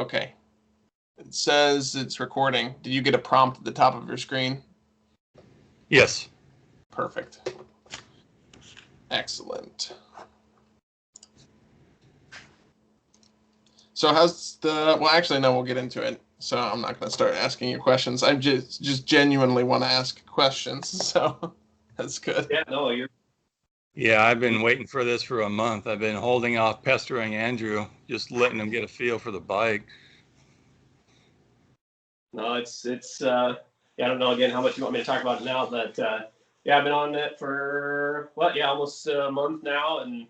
Okay. It says it's recording. Did you get a prompt at the top of your screen? Yes. Perfect. Excellent. So how's the... Well, actually, no, we'll get into it. So I'm not going to start asking you questions. I just genuinely want to ask questions. So that's good. Yeah, no, you're... Yeah, I've been waiting for this for a month. I've been holding off pestering Andrew, just letting him get a feel for the bike. No, it's yeah, I don't know again how much you want me to talk about it now, but yeah, I've been on it for almost a month now, and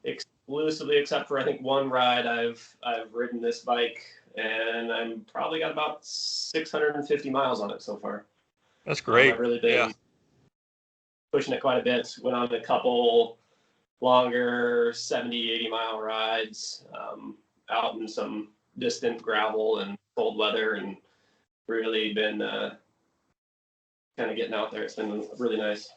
exclusively, except for I think one ride, I've ridden this bike, and I'm probably got about 650 miles on it so far. That's great. I've really been pushing it quite a bit. Went on a couple longer 70, 80 mile rides out in some distant gravel and cold weather, and really been kind of getting out there. It's been really nice.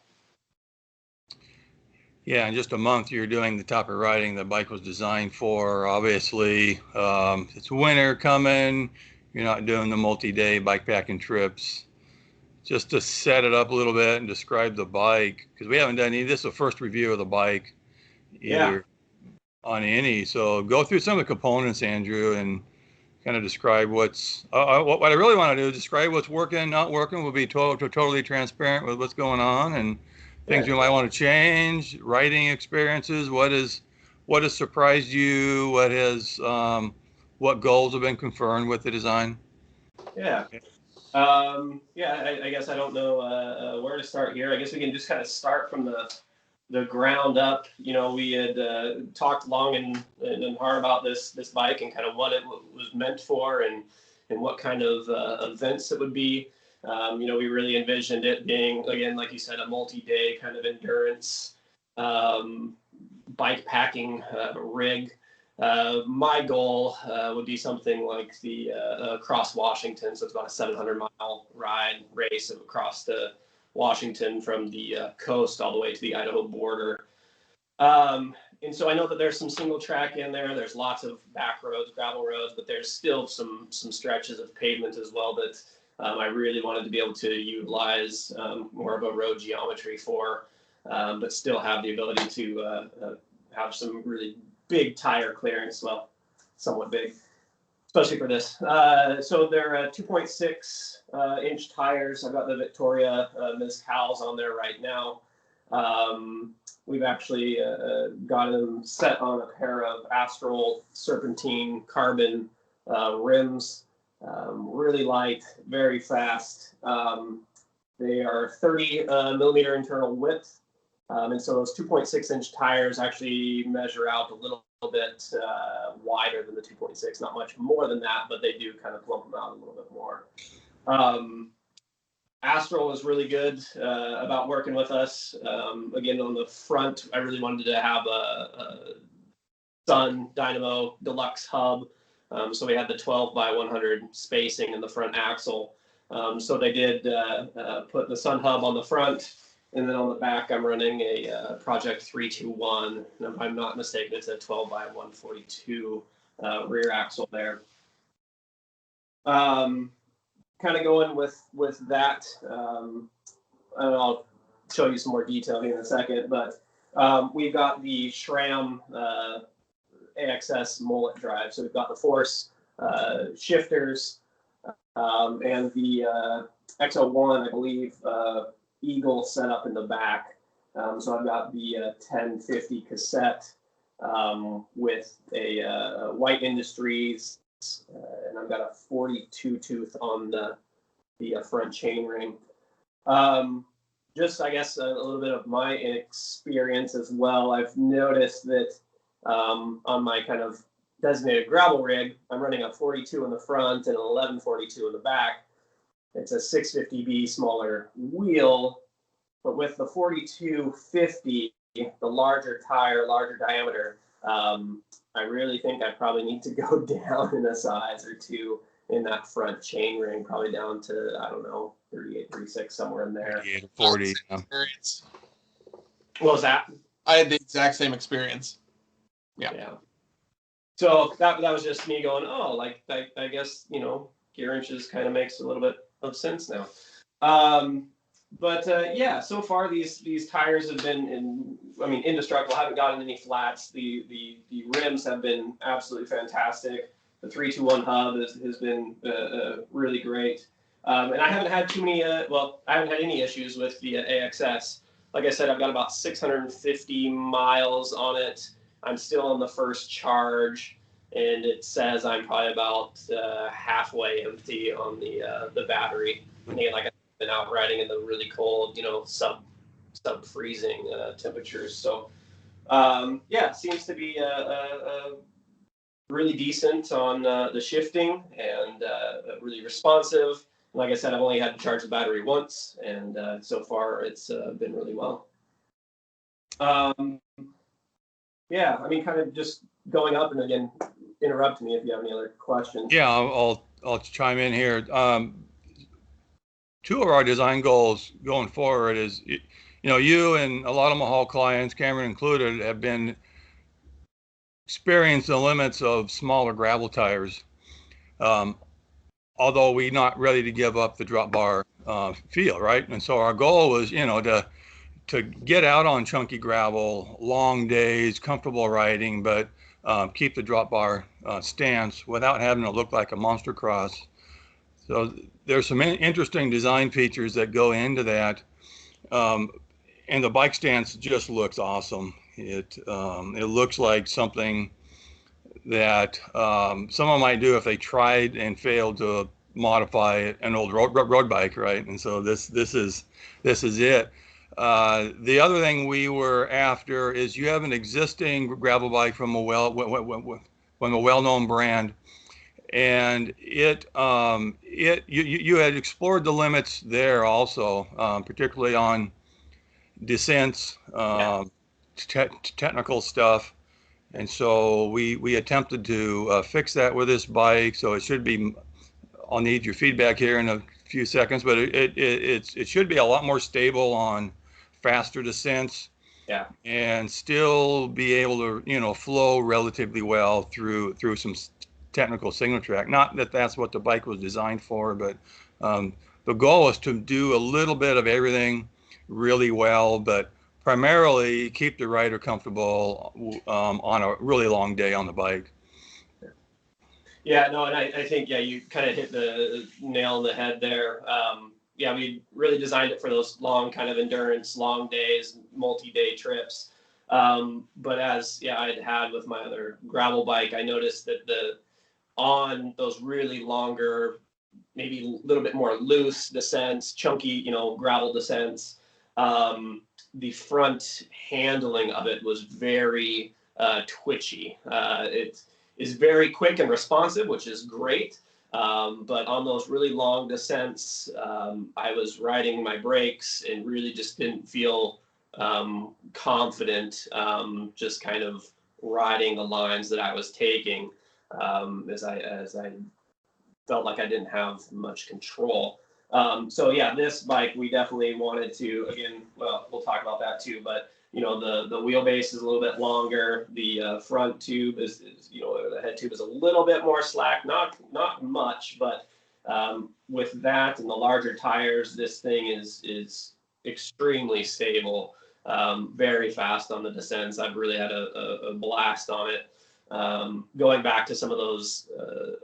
Yeah, in just a month, you're doing the type of riding the bike was designed for. Obviously, it's winter coming. You're not doing the multi-day bikepacking trips. Just to set it up a little bit and describe the bike, because we haven't done any. This is the first review of the bike either on any. So go through some of the components, Andrew, and kind of describe what's what I really want to do is describe what's working, not working. We'll be totally transparent with what's going on and things you might want to change, riding experiences, what has surprised you, what goals have been confirmed with the design. I guess I don't know where to start here. I guess we can just kind of start from the ground up. You know, we had talked long and hard about this bike and kind of what it was meant for and what kind of events it would be. You know, we really envisioned it being, again, like you said, a multi-day kind of endurance bike packing rig. My goal would be something like the across Washington. So it's about a 700-mile race across the Washington from the coast all the way to the Idaho border. And so I know that there's some single track in there. There's lots of back roads, gravel roads, but there's still some stretches of pavement as well that I really wanted to be able to utilize more of a road geometry for, but still have the ability to have some really big tire clearance, well, somewhat big, especially for this. So they're 2.6 inch tires. I've got the Victoria Mezcals on there right now. We've actually got them set on a pair of Astral Serpentine carbon rims. Really light, very fast. They are 30 millimeter internal width. And so those 2.6 inch tires actually measure out a little bit wider than the 2.6, not much more than that, but they do kind of plump them out a little bit more. Astral was really good about working with us. Again, on the front, I really wanted to have a Sun Dynamo Deluxe hub. So we had the 12 by 100 spacing in the front axle. So they did put the Sun hub on the front. And then on the back, I'm running a Project 321. And if I'm not mistaken, it's a 12 by 142 rear axle there. Kind of going with that. And I'll show you some more detail here in a second. But we've got the SRAM AXS mullet drive. So we've got the Force shifters and the X01, I believe, Eagle set up in the back. So I've got the 1050 cassette with a White Industries, and I've got a 42 tooth on the front chainring. Just, I guess, a little bit of my experience as well. I've noticed that on my kind of designated gravel rig, I'm running a 42 in the front and an 1142 in the back. It's a 650B smaller wheel, but with the 4250, the larger tire, larger diameter, I really think I probably need to go down in a size or two in that front chain ring, probably down to, I don't know, 38, 36, somewhere in there. 38 or 40. Experience. What was that? I had the exact same experience. Yeah. So that was just me going, oh, like I guess, you know, gear inches kind of makes a little bit of sense now. But yeah, so far these tires have been indestructible. I haven't gotten any flats. The rims have been absolutely fantastic. The 321 hub has been really great. And I haven't had too many. I haven't had any issues with the AXS. Like I said, I've got about 650 miles on it. I'm still on the first charge, and it says I'm probably about halfway empty on the battery. And again, like I've been out riding in the really cold, you know, sub freezing temperatures. So yeah, seems to be really decent on the shifting and really responsive. Like I said, I've only had to charge the battery once, and so far it's been really well. Yeah, I mean, kind of just going up, and again, interrupt me if you have any other questions. Yeah, I'll chime in here. Two of our design goals going forward is, you know, you and a lot of Mahall clients, Cameron included, have been experiencing the limits of smaller gravel tires. Although we're not ready to give up the drop bar feel, right? And so our goal was, you know, to get out on chunky gravel, long days, comfortable riding, but keep the drop bar stance without having to look like a monster cross. So there's some interesting design features that go into that. And the bike stance just looks awesome. It looks like something that someone might do if they tried and failed to modify an old road bike, right? And so this is it. The other thing we were after is you have an existing gravel bike from a well-known brand, and you had explored the limits there also, particularly on descents, technical stuff. And so we attempted to fix that with this bike. So it should be, I'll need your feedback here in a few seconds, but it should be a lot more stable on faster descents. Yeah. And still be able to, you know, flow relatively well through some technical signal track. Not that that's what the bike was designed for, but the goal is to do a little bit of everything really well, but primarily keep the rider comfortable on a really long day on the bike. Yeah, no, and I think, yeah, you kind of hit the nail on the head there. Yeah, we really designed it for those long kind of endurance, long days, multi-day trips. But as I'd had with my other gravel bike, I noticed that on those really longer, maybe a little bit more loose descents, chunky, you know, gravel descents, the front handling of it was very twitchy. It is very quick and responsive, which is great. But on those really long descents, I was riding my brakes and really just didn't feel confident, just kind of riding the lines that I was taking, as I felt like I didn't have much control. So yeah, this bike, we definitely wanted to, again, well, we'll talk about that too, but you know, the wheelbase is a little bit longer. The front tube is, you know, the head tube is a little bit more slack, not much, but with that and the larger tires, this thing is extremely stable, very fast on the descents. I've really had a blast on it. Going back to some of those,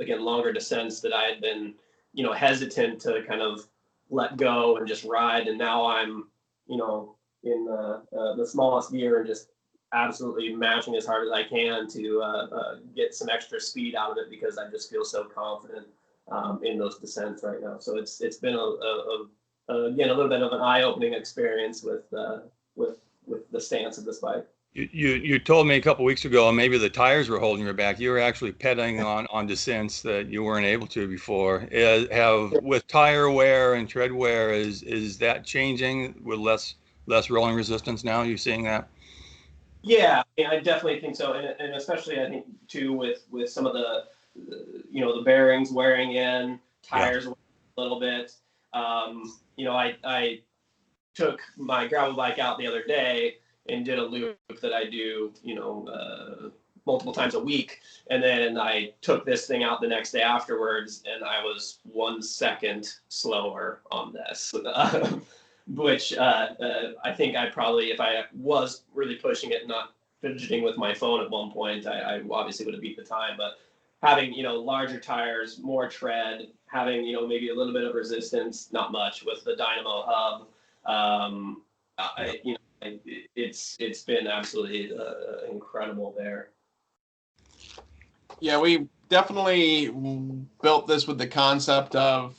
again, longer descents that I had been, you know, hesitant to kind of let go and just ride. And now I'm, you know, in the smallest gear and just absolutely mashing as hard as I can to get some extra speed out of it, because I just feel so confident in those descents right now. So it's been again, a little bit of an eye-opening experience with the stance of this bike. You told me a couple weeks ago maybe the tires were holding you back. You were actually pedaling on descents that you weren't able to before. With tire wear and tread wear, is that changing with less rolling resistance now? You're seeing that? Yeah, I definitely think so, and especially I think too with some of the you know, the bearings wearing in, tires a little bit. You know, I took my gravel bike out the other day and did a loop that I do, you know, multiple times a week. And then I took this thing out the next day afterwards, and I was 1 second slower on this, which I think I probably, if I was really pushing it, not fidgeting with my phone at one point, I obviously would have beat the time. But having, larger tires, more tread, having, maybe a little bit of resistance, not much, with the Dynamo hub, it's been absolutely incredible there. Yeah, we definitely built this with the concept of,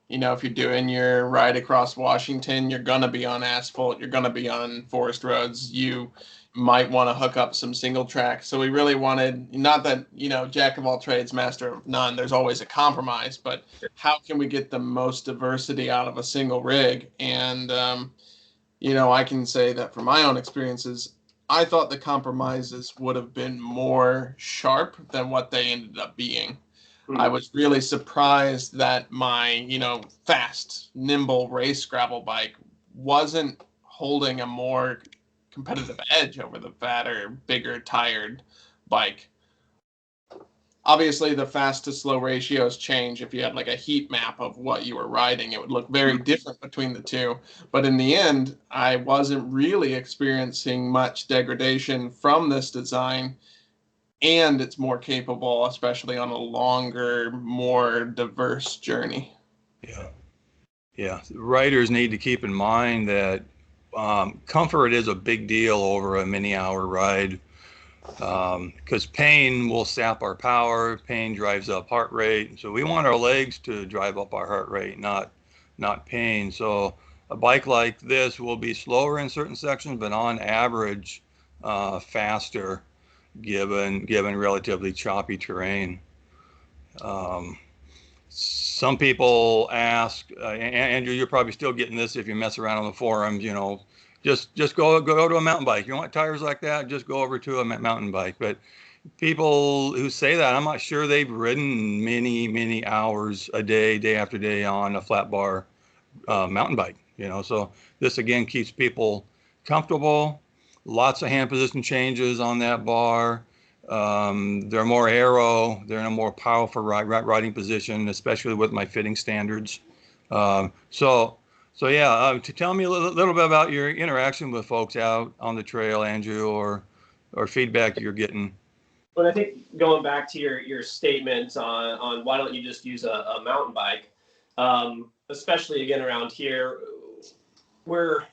if you're doing your ride across Washington, you're going to be on asphalt, you're going to be on forest roads, you might want to hook up some single track. So we really wanted, not that, jack of all trades, master of none, there's always a compromise, but how can we get the most diversity out of a single rig? And, I can say that from my own experiences, I thought the compromises would have been more sharp than what they ended up being. I was really surprised that my, fast, nimble race gravel bike wasn't holding a more competitive edge over the fatter, bigger, tired bike. Obviously, the fast to slow ratios change. If you had like a heat map of what you were riding, it would look very different between the two. But in the end, I wasn't really experiencing much degradation from this design, and it's more capable, especially on a longer, more diverse journey. Yeah. Riders need to keep in mind that comfort is a big deal over a many-hour ride. Because pain will sap our power, pain drives up heart rate. So we want our legs to drive up our heart rate, not pain. So a bike like this will be slower in certain sections, but on average, faster given relatively choppy terrain. Some people ask, Andrew, you're probably still getting this if you mess around on the forums, just go to a mountain bike. You want tires like that? Just go over to a mountain bike. But people who say that, I'm not sure they've ridden many hours a day after day on a flat bar mountain bike. So this again keeps people comfortable. Lots of hand position changes on that bar. They're more aero. They're in a more powerful riding position, especially with my fitting standards. So yeah, to tell me a little bit about your interaction with folks out on the trail, Andrew, or feedback you're getting. But I think going back to your statement on why don't you just use a mountain bike, especially again around here, we're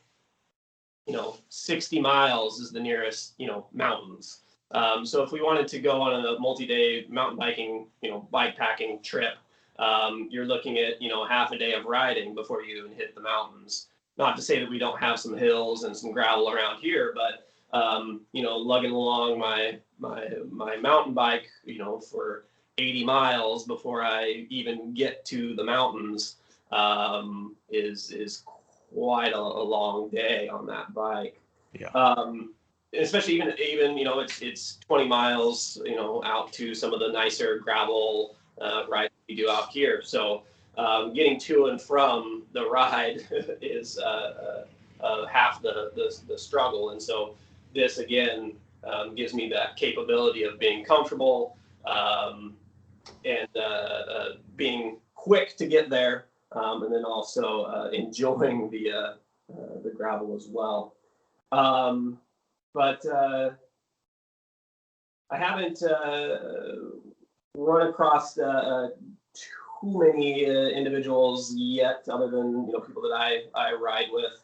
60 miles is the nearest mountains. So if we wanted to go on a multi-day mountain biking bike packing trip, you're looking at half a day of riding before you even hit the mountains. Not to say that we don't have some hills and some gravel around here, but lugging along my mountain bike for 80 miles before I even get to the mountains is quite a long day on that bike. Especially even it's 20 miles out to some of the nicer gravel rides we do out here. So getting to and from the ride is half the struggle. And so this again gives me that capability of being comfortable and being quick to get there, and then also enjoying the gravel as well. But I haven't run across too many individuals yet, other than people that I ride with.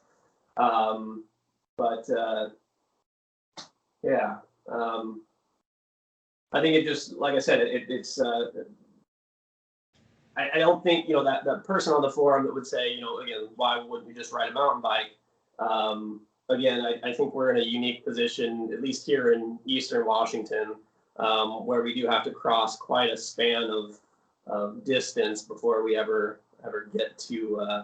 I think it just, like I said, it's. I don't think that person on the forum that would say again, why wouldn't we just ride a mountain bike? Again, I think we're in a unique position, at least here in Eastern Washington, where we do have to cross quite a span of distance before we ever get to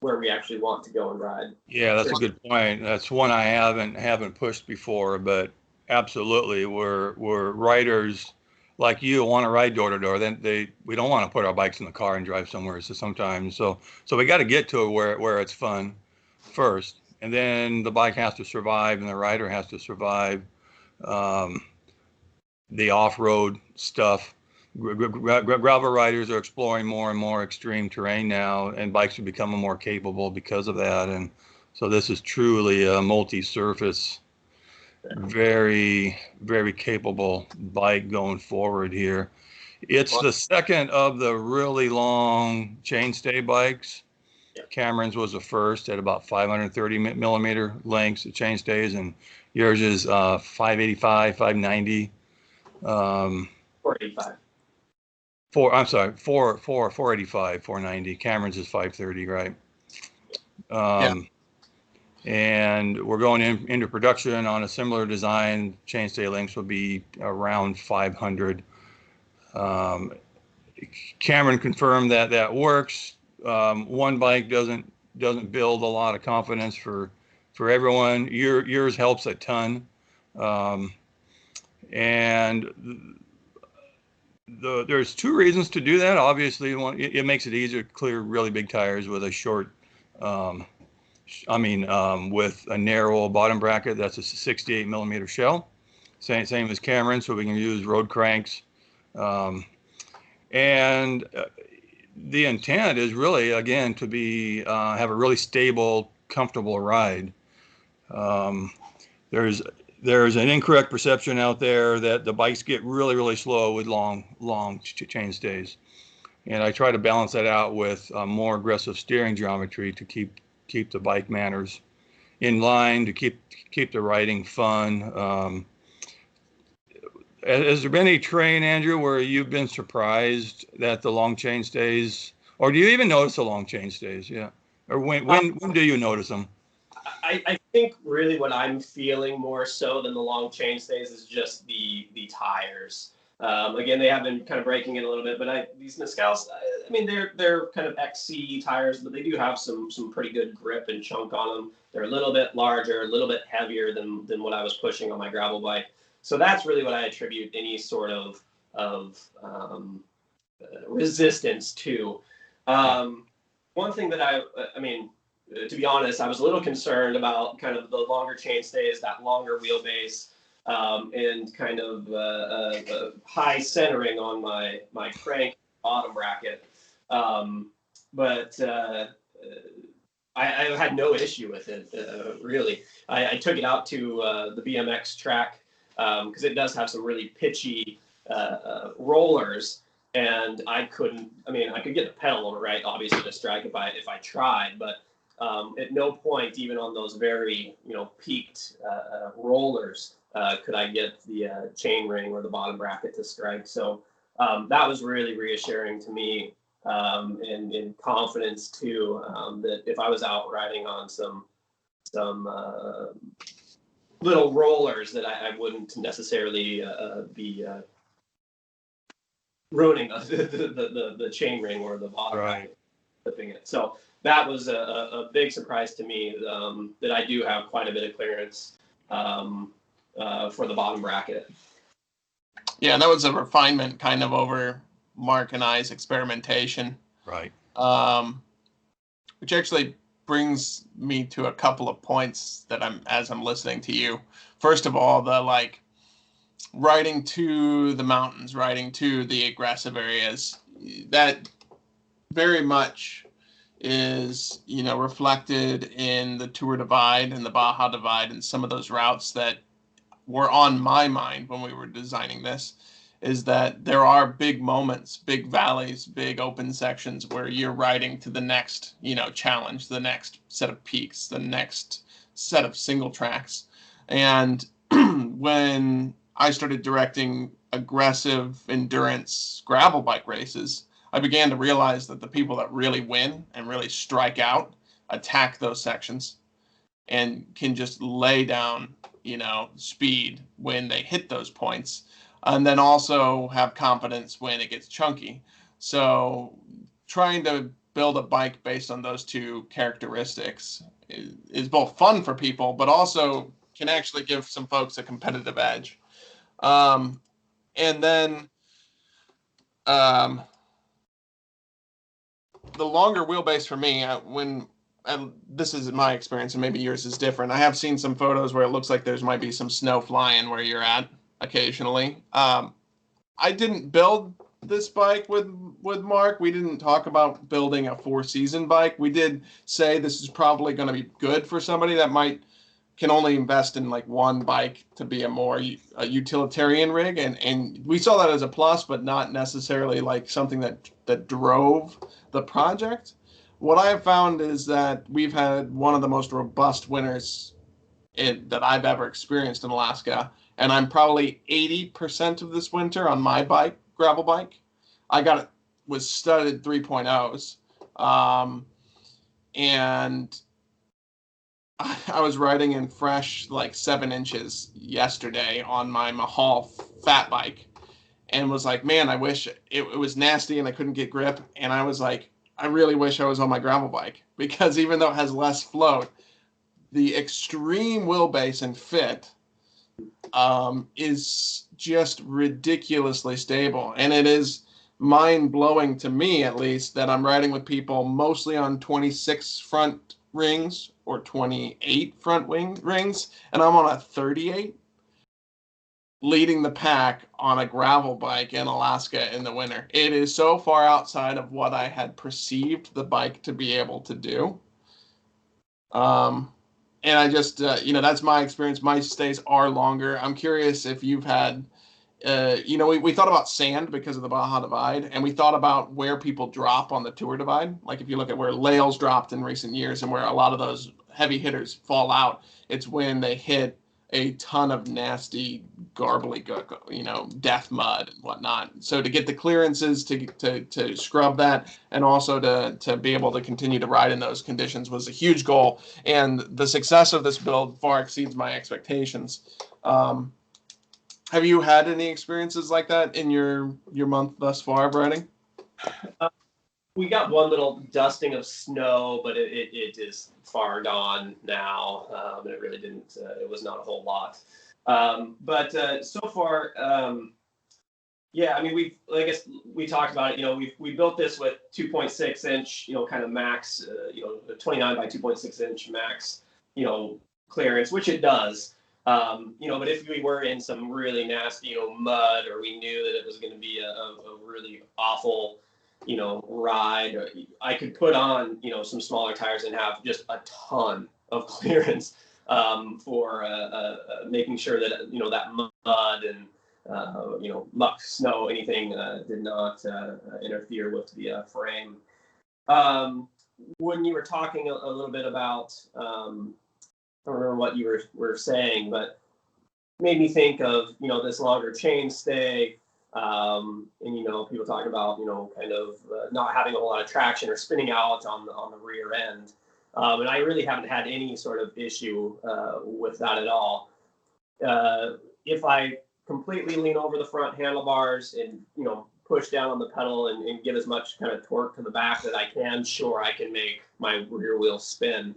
where we actually want to go and ride. Yeah, that's a good point. That's one I haven't pushed before, but absolutely, we're riders like you want to ride door to door. Then we don't want to put our bikes in the car and drive somewhere. So we got to get to where it's fun first, and then the bike has to survive and the rider has to survive. the off-road stuff. Gravel riders are exploring more and more extreme terrain now, and bikes are becoming more capable because of that. And so this is truly a multi-surface, very, very capable bike going forward here. It's the second of the really long chainstay bikes. Cameron's was the first at about 530 millimeter lengths of chainstays, and yours is 585, 590. 485. 485, 490. Cameron's is 530, right? And we're going into production on a similar design. Chainstay lengths will be around 500. Cameron confirmed that works. One bike doesn't build a lot of confidence for everyone. Yours helps a ton, and there's two reasons to do that. Obviously, one, it makes it easier to clear really big tires with a short, with a narrow bottom bracket. That's a 68 millimeter shell, same as Cameron, so we can use road cranks. And the intent is really, again, to be have a really stable, comfortable ride. There's an incorrect perception out there that the bikes get really, really slow with long chainstays, and I try to balance that out with more aggressive steering geometry to keep the bike manners in line, to keep the riding fun. Has there been any terrain, Andrew, where you've been surprised that the long chainstays, or do you even notice the long chainstays? Yeah, or when do you notice them? I think really what I'm feeling more so than the long chainstays is just the tires. Again, they have been kind of breaking it a little bit, but these Mescals, I mean, they're kind of XC tires, but they do have some pretty good grip and chunk on them. They're a little bit larger, a little bit heavier than what I was pushing on my gravel bike. So that's really what I attribute any sort of resistance to. One thing that to be honest, I was a little concerned about kind of the longer chainstays, that longer wheelbase, and kind of high centering on my crank bottom bracket. But I had no issue with it, really. I took it out to the BMX track because it does have some really pitchy rollers. And I could get the pedal right, obviously, to strike if I tried, but at no point, even on those very peaked rollers, could I get the chain ring or the bottom bracket to strike. So that was really reassuring to me, and confidence too, that if I was out riding on some little rollers, that I wouldn't necessarily be ruining the chain ring or the bottom bracket, flipping it. So that was a big surprise to me, that I do have quite a bit of clearance for the bottom bracket. Yeah, that was a refinement kind of over Mark and I's experimentation. Right. Which actually brings me to a couple of points that as I'm listening to you. First of all, the riding to the mountains, riding to the aggressive areas, that very much is, reflected in the Tour Divide and the Baja Divide and some of those routes that were on my mind when we were designing this, is that there are big moments, big valleys, big open sections where you're riding to the next, challenge, the next set of peaks, the next set of single tracks. And when I started directing aggressive endurance gravel bike races, I began to realize that the people that really win and really strike out attack those sections and can just lay down, speed when they hit those points, and then also have confidence when it gets chunky. So trying to build a bike based on those two characteristics is both fun for people, but also can actually give some folks a competitive edge. And then the longer wheelbase for me, when and this is my experience, and maybe yours is different. I have seen some photos where it looks like there's might be some snow flying where you're at occasionally. I didn't build this bike with Mark. We didn't talk about building a 4-season bike. We did say this is probably going to be good for somebody that can only invest in like one bike to be a utilitarian rig, and we saw that as a plus, but not necessarily like something that drove the project. What I have found is that we've had one of the most robust winters that I've ever experienced in Alaska, and I'm probably 80% of this winter on my bike, gravel bike. I got it with studded 3.0s, and I was riding in fresh like 7 inches yesterday on my Mahall fat bike, and was like, man, I wish it was nasty and I couldn't get grip, and I was like, I really wish I was on my gravel bike, because even though it has less float, the extreme wheelbase and fit is just ridiculously stable. And it is mind-blowing to me, at least, that I'm riding with people mostly on 26 front rings or 28 front rings, and I'm on a 38, leading the pack on a gravel bike in Alaska in the winter. It is so far outside of what I had perceived the bike to be able to do. And I just, that's my experience. My stays are longer. I'm curious if you've had, we thought about sand because of the Baja Divide, and we thought about where people drop on the Tour Divide. Like if you look at where Lails dropped in recent years and where a lot of those heavy hitters fall out, it's when they hit a ton of nasty, garbly, death mud and whatnot. So to get the clearances to scrub that, and also to be able to continue to ride in those conditions, was a huge goal. And the success of this build far exceeds my expectations. Have you had any experiences like that in your month thus far of riding? We got one little dusting of snow, but it is far gone now. And it really didn't, it was not a whole lot. But so far, yeah, I mean, I guess we talked about it, we built this with 2.6 inch, kind of max, 29 by 2.6 inch max, clearance, which it does. But if we were in some really nasty, mud, or we knew that it was going to be a really awful, ride, I could put on, some smaller tires and have just a ton of clearance for making sure that, that mud and, muck, snow, anything did not interfere with the frame. When you were talking a little bit about, I don't remember what you were saying, but made me think of, this longer chain stay. And people talk about kind of not having a whole lot of traction or spinning out on the rear end, and I really haven't had any sort of issue with that at all. If I completely lean over the front handlebars and push down on the pedal and give as much kind of torque to the back that I can, sure, I can make my rear wheel spin.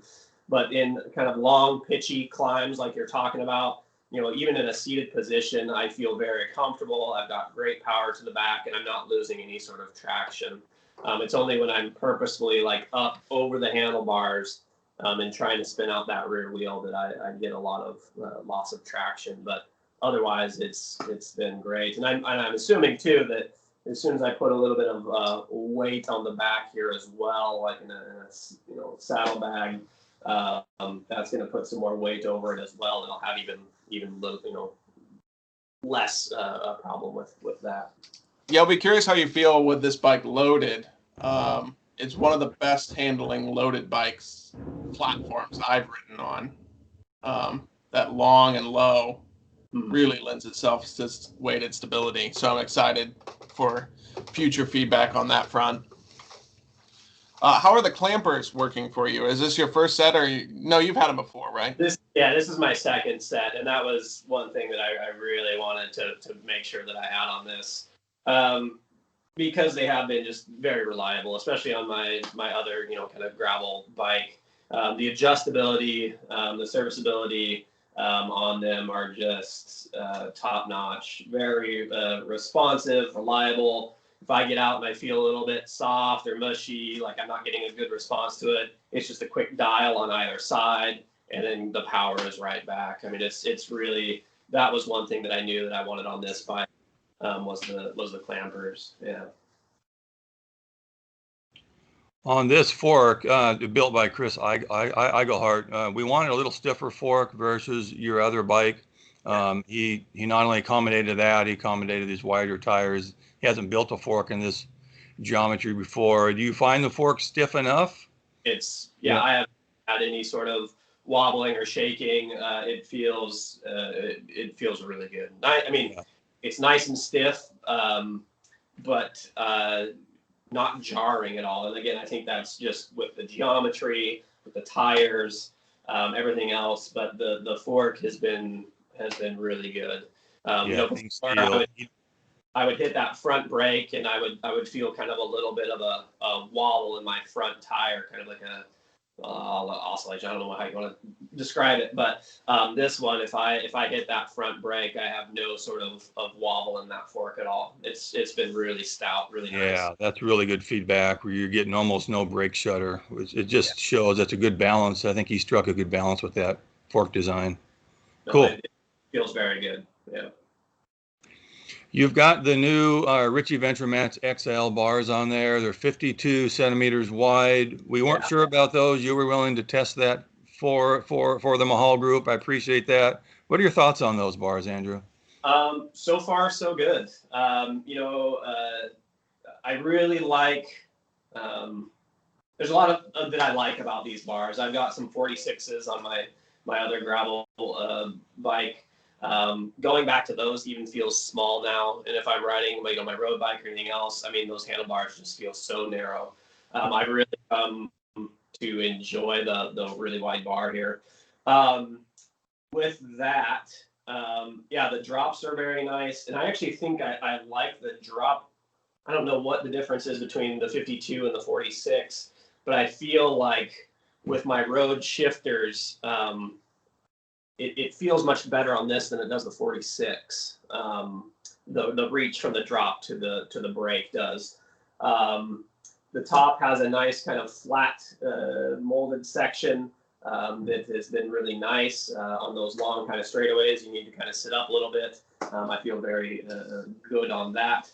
But in kind of long pitchy climbs like you're talking about, even in a seated position, I feel very comfortable. I've got great power to the back, and I'm not losing any sort of traction. It's only when I'm purposefully like up over the handlebars and trying to spin out that rear wheel that I get a lot of loss of traction. But otherwise, it's been great. And I'm assuming too that as soon as I put a little bit of weight on the back here as well, like in a saddlebag, that's going to put some more weight over it as well, and I'll have even less a problem with that. Yeah, I'll be curious how you feel with this bike loaded. It's one of the best handling loaded bikes platforms I've ridden on. That long and low really lends itself to weighted stability. So I'm excited for future feedback on that front. How are the clampers working for you? Is this your first set, or no? You've had them before, right? This is my second set, and that was one thing that I really wanted to make sure that I had on this, because they have been just very reliable, especially on my other kind of gravel bike. The adjustability, the serviceability on them are just top notch, very responsive, reliable. if I get out and I feel a little bit soft or mushy, like I'm not getting a good response to it, it's just a quick dial on either side, and then the power is right back. I mean, it's really, that was one thing that I knew that I wanted on this bike, was the clampers. Yeah. On this fork, built by Chris Eigelhart, we wanted a little stiffer fork versus your other bike. He not only accommodated that, he accommodated these wider tires. He hasn't built a fork in this geometry before. Do you find the fork stiff enough? Yeah. I haven't had any sort of wobbling or shaking. It feels really good. I mean, it's nice and stiff, but not jarring at all. And again, I think that's just with the geometry, with the tires, everything else. But the fork has been really good. I would hit that front brake, and I would feel kind of a little bit of a wobble in my front tire, kind of like a oscillation. I don't know how you want to describe it, but this one, if I hit that front brake, I have no sort of wobble in that fork at all. It's been really stout, really nice. Yeah, that's really good feedback where you're getting almost no brake shudder. It just shows that's a good balance. I think he struck a good balance with that fork design. Cool. It feels very good. Yeah. You've got the new Ritchie VentureMax XL bars on there. They're 52 centimeters wide. We weren't sure about those. You were willing to test that for the Mahall group. I appreciate that. What are your thoughts on those bars, Andrew? So far, so good. I really like, there's a lot of that I like about these bars. I've got some 46s on my other gravel bike. Going back to those even feels small now. And if I'm riding my road bike or anything else, I mean, those handlebars just feel so narrow. I really come to enjoy the really wide bar here. With that, the drops are very nice. And I actually think I like the drop. I don't know what the difference is between the 52 and the 46, but I feel like with my road shifters, it feels much better on this than it does the 46. The reach from the drop to the brake does. The top has a nice kind of flat molded section that has been really nice on those long kind of straightaways. You need to kind of sit up a little bit. I feel very good on that.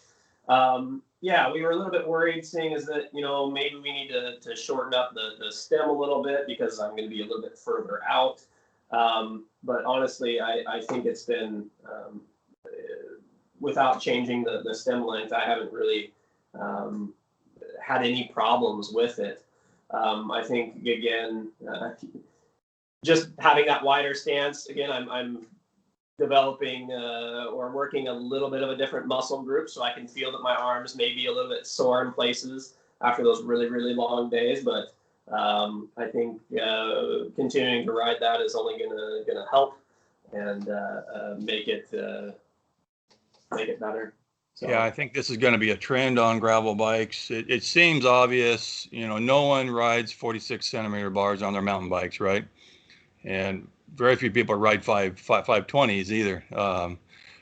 We were a little bit worried, seeing as that, maybe we need to shorten up the stem a little bit because I'm going to be a little bit further out. But honestly, I think it's been, without changing the stem length, I haven't really had any problems with it. I think, again, just having that wider stance, again, I'm developing or working a little bit of a different muscle group, so I can feel that my arms may be a little bit sore in places after those really, really long days. But I think continuing to ride that is only gonna help and make it better. So. Yeah, I think this is going to be a trend on gravel bikes. It seems obvious, no one rides 46 centimeter bars on their mountain bikes, right? And very few people ride 520s either.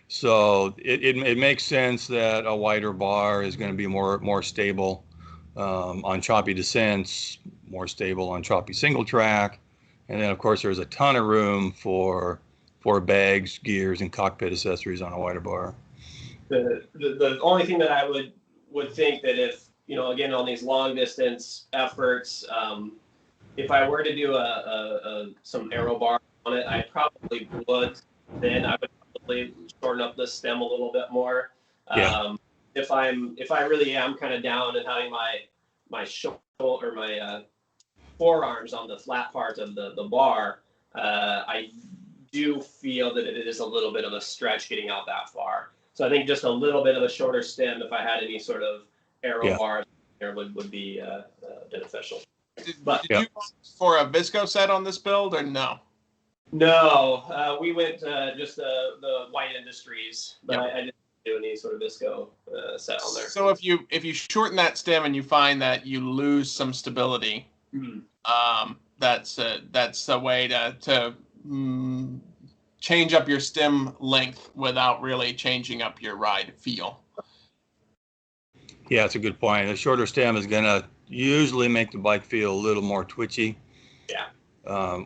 So it makes sense that a wider bar is going to be more stable on choppy descents, more stable on choppy single track. And then, of course, there's a ton of room for bags, gears, and cockpit accessories on a wider bar. The only thing that I would think that if, again, on these long distance efforts, if I were to do some aero bar on it, I probably would. Then I would probably shorten up the stem a little bit more. If I really am kind of down and having my shoulder or my forearms on the flat part of the bar, I do feel that it is a little bit of a stretch getting out that far. So I think just a little bit of a shorter stem, if I had any sort of aero bars there, would be beneficial. Did you opt for a visco set on this build or no? No, we went just the White Industries, but I didn't do any sort of visco set on there. So if you shorten that stem and you find that you lose some stability, that's a way to change up your stem length without really changing up your ride feel. Yeah, it's a good point. A shorter stem is going to usually make the bike feel a little more twitchy. Yeah.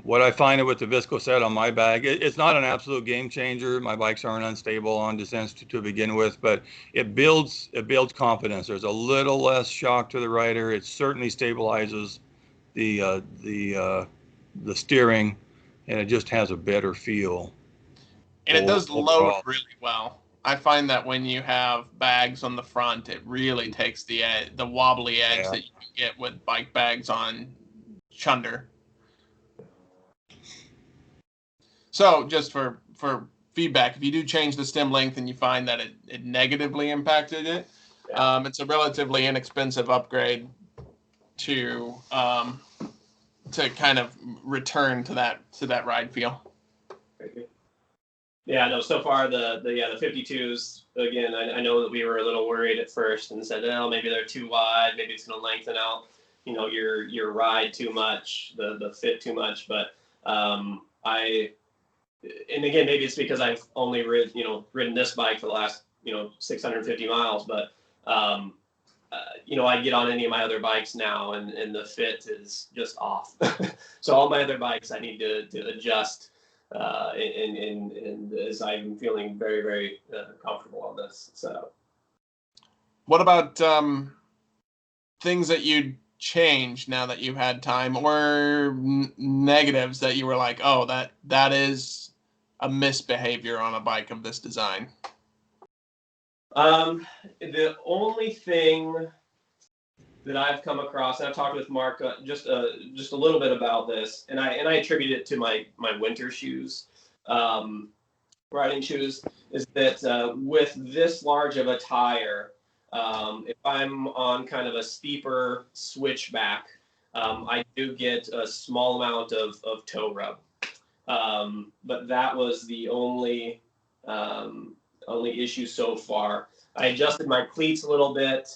What I find with the Visco set on my bike, it's not an absolute game changer. My bikes aren't unstable on descents to begin with, but it builds confidence. There's a little less shock to the rider. It certainly stabilizes the steering, and it just has a better feel. And it does load Overall. really well. I find that when you have bags on the front, it really takes the wobbly edge Yeah. that you can get with bike bags on Chunder. So just for feedback, if you do change the stem length and you find that it negatively impacted it, it's a relatively inexpensive upgrade to kind of return to that ride feel. Yeah, no, so far the 52s, again, I know that we were a little worried at first and said, oh, maybe they're too wide, maybe it's going to lengthen out, your ride too much, the fit too much. But and again, maybe it's because I've only ridden this bike for the last, 650 miles, but I get on any of my other bikes now and the fit is just off. So all my other bikes I need to adjust. And as I'm feeling very, very comfortable on this. So, what about things that you'd change now that you've had time, or negatives that you were like, oh, that is a misbehavior on a bike of this design? The only thing that I've come across, and I've talked with Mark just a little bit about this, and I attribute it to my winter shoes, riding shoes, is that with this large of a tire, if I'm on kind of a steeper switchback, I do get a small amount of toe rub, but that was the only issue so far. I adjusted my cleats a little bit.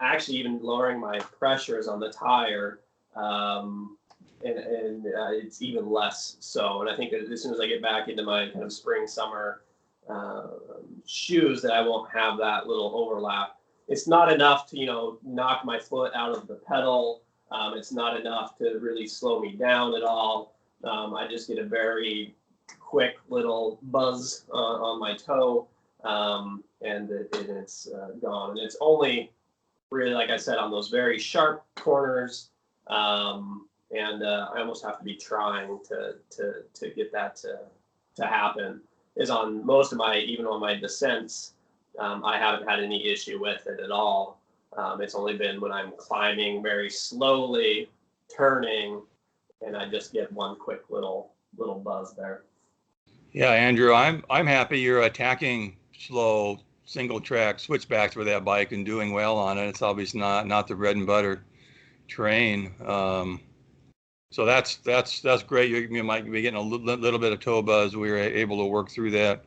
Actually even lowering my pressures on the tire, and it's even less so. And I think that as soon as I get back into my kind of spring, summer shoes, that I won't have that little overlap. It's not enough to, knock my foot out of the pedal. It's not enough to really slow me down at all. I just get a very quick little buzz on my toe. And it's gone. And it's only really, like I said, on those very sharp corners. And I almost have to be trying to get that to happen. Is on most of even on my descents, I haven't had any issue with it at all. It's only been when I'm climbing very slowly, turning, and I just get one quick little buzz there. Yeah, Andrew, I'm happy you're attacking slow single track switchbacks with that bike and doing well on it. It's obviously not the bread and butter terrain. So that's great. You might be getting a little bit of toe buzz. We were able to work through that.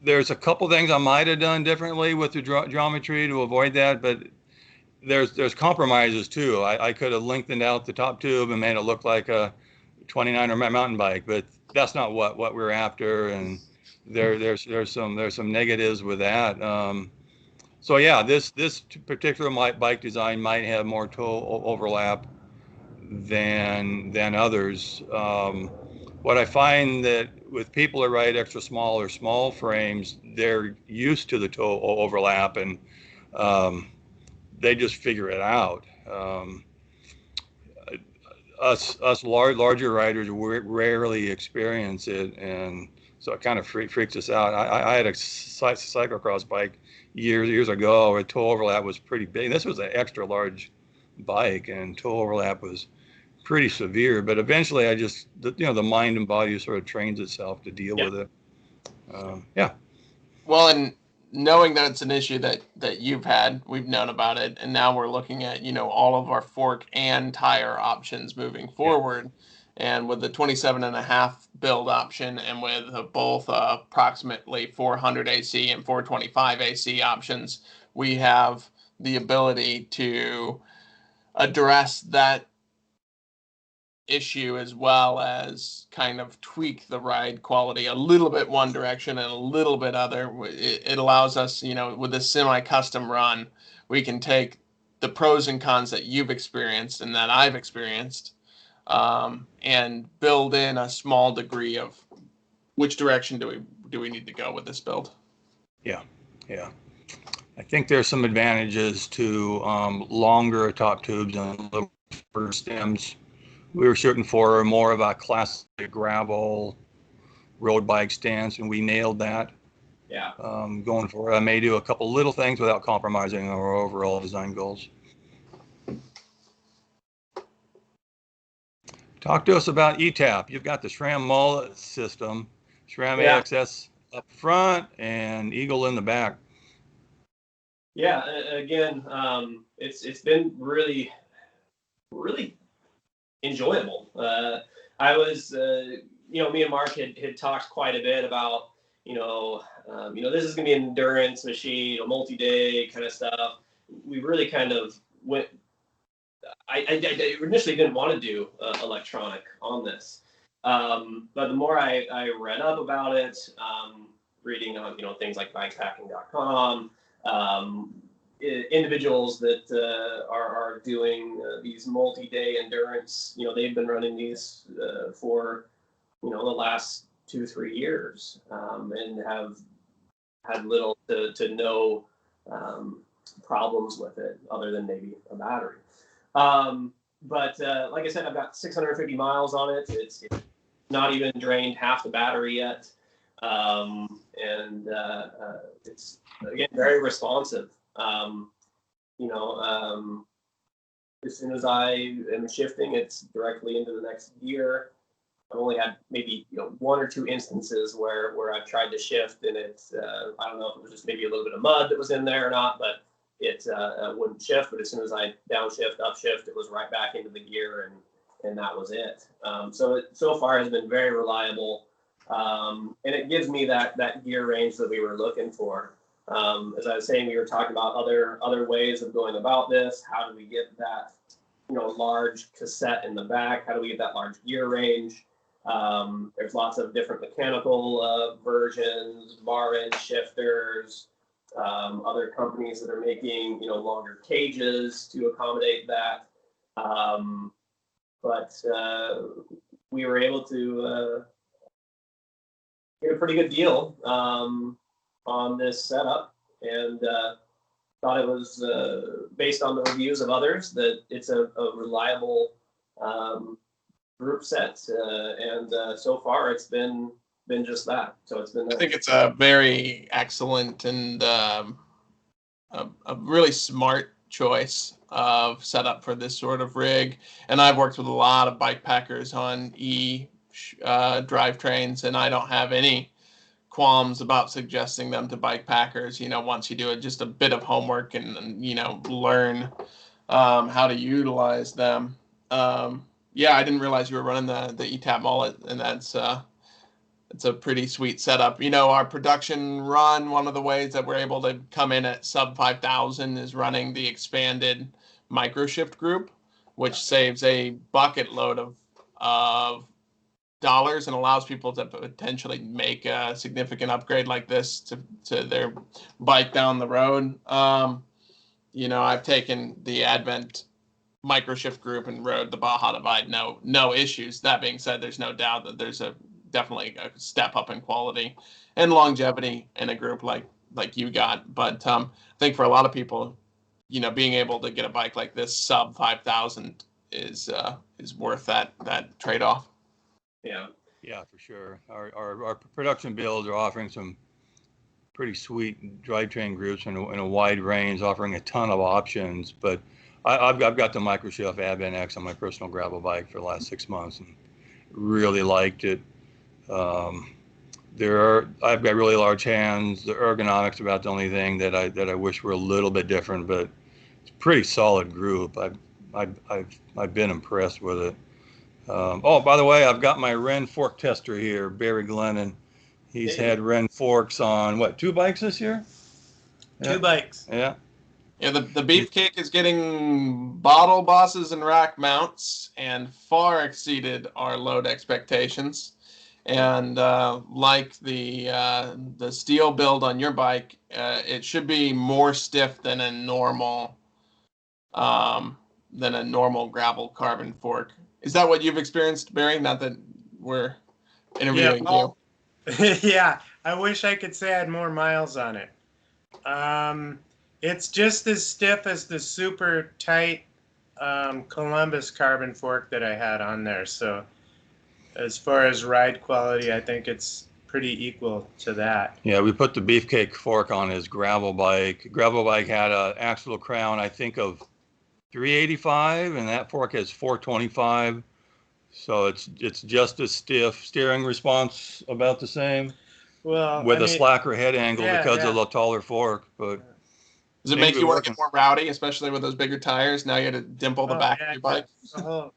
There's a couple things I might have done differently with the geometry to avoid that, but there's compromises too. I could have lengthened out the top tube and made it look like a 29er mountain bike, but that's not what we're after. And there's some negatives with that. So yeah, this particular bike design might have more toe overlap than others. What I find that with people that ride extra small or small frames, they're used to the toe overlap, and they just figure it out. Us larger riders rarely experience it, and so it kind of freaks us out. I had a cyclocross bike years ago where toe overlap was pretty big. This was an extra large bike, and toe overlap was pretty severe. But eventually, the mind and body sort of trains itself to deal with it. Yeah. Well, and knowing that it's an issue that you've had, we've known about it, and now we're looking at all of our fork and tire options moving forward. Yeah. And with the 27.5 build option, and with both approximately 400 AC and 425 AC options, we have the ability to address that issue, as well as kind of tweak the ride quality a little bit one direction and a little bit other. It allows us, with this semi-custom run, we can take the pros and cons that you've experienced and that I've experienced, and build in a small degree of which direction do we need to go with this build. Yeah. I think there's some advantages to longer top tubes and little shorter stems. We were shooting for more of a classic gravel road bike stance, and we nailed that. Yeah. Going for it, I may do a couple little things without compromising our overall design goals. Talk to us about ETAP. You've got the SRAM mullet system, SRAM AXS up front and Eagle in the back. Yeah, again, it's been really enjoyable. I was, me and Mark had talked quite a bit about, this is going to be an endurance machine, multi-day kind of stuff. We really kind of went. I initially didn't want to do electronic on this, but the more I read up about it, reading on things like bikepacking.com, individuals that are doing these multi-day endurance, they've been running these for the last 2-3 years, and have had little to no problems with it other than maybe a battery. But like I said, I've got 650 miles on it. It's not even drained half the battery yet. And it's, again, very responsive. As soon as I am shifting, it's directly into the next gear. I've only had maybe 1 or 2 instances where I've tried to shift, and it's I don't know if it was just maybe a little bit of mud that was in there or not, but it wouldn't shift. But as soon as I downshift, upshift, it was right back into the gear, and that was it. So it so far has been very reliable, and it gives me that gear range that we were looking for. As I was saying, we were talking about other ways of going about this. How do we get that large cassette in the back? How do we get that large gear range? There's lots of different mechanical versions, bar end shifters, other companies that are making longer cages to accommodate that. But we were able to get a pretty good deal on this setup, and thought it was based on the reviews of others that it's a reliable group set, and so far it's been just that. So it's been. I think it's a very excellent and a really smart choice of setup for this sort of rig. And I've worked with a lot of bike packers on drivetrains, and I don't have any qualms about suggesting them to bike packers. Once you do just a bit of homework and learn how to utilize them. Yeah, I didn't realize you were running the ETAP mullet, and it's a pretty sweet setup. Our production run, one of the ways that we're able to come in at sub 5,000 is running the expanded microshift group, which saves a bucket load of dollars and allows people to potentially make a significant upgrade like this to their bike down the road. I've taken the Advent microshift group and rode the Baja Divide, no issues. That being said, there's no doubt that there's definitely a step up in quality and longevity in a group like you got. But I think for a lot of people, being able to get a bike like this sub 5,000 is worth that trade-off. Yeah, for sure. Our production builds are offering some pretty sweet drivetrain groups in a wide range, offering a ton of options. But I've got the Microshift Advent X on my personal gravel bike for the last 6 months and really liked it. I've got really large hands. The ergonomics are about the only thing that I wish were a little bit different, but it's a pretty solid group. I've been impressed with it. By the way, I've got my Ren fork tester here, Barry Glennon. He's had Ren forks on 2 bikes this year? Yeah. 2 bikes. Yeah. Yeah, the Beefcake is getting bottle bosses and rack mounts and far exceeded our load expectations. And like the steel build on your bike, it should be more stiff than a normal gravel carbon fork. Is that what you've experienced, Barry? Not that we're Yeah, interviewing well, yeah. I wish I could say I had more miles on it. It's just as stiff as the super tight Columbus carbon fork that I had on there. So as far as ride quality, I think it's pretty equal to that. Yeah, we put the Beefcake fork on his gravel bike. Gravel bike had an axle crown, I think, of 385, and that fork has 425. So it's just as stiff. Steering response about the same, Well, with I a mean, slacker head angle yeah, because yeah. of the taller fork. But does it seems make to you be want to working. get more rowdy, especially with those bigger tires? Now you had to dimple the Oh, back yeah, of your bike. the whole,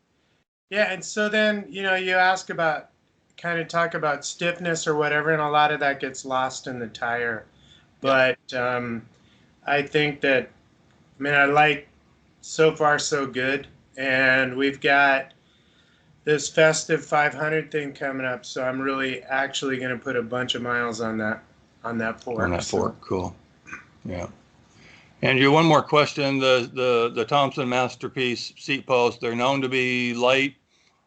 yeah, and so then, you ask about, kind of talk about stiffness or whatever, and a lot of that gets lost in the tire. Yeah. But I think that, I mean, I like so far so good, and we've got this festive 500 thing coming up, so I'm really actually going to put a bunch of miles on that fork. On that fork, cool. Yeah. Andrew, one more question. The Thompson Masterpiece seat posts, they're known to be light,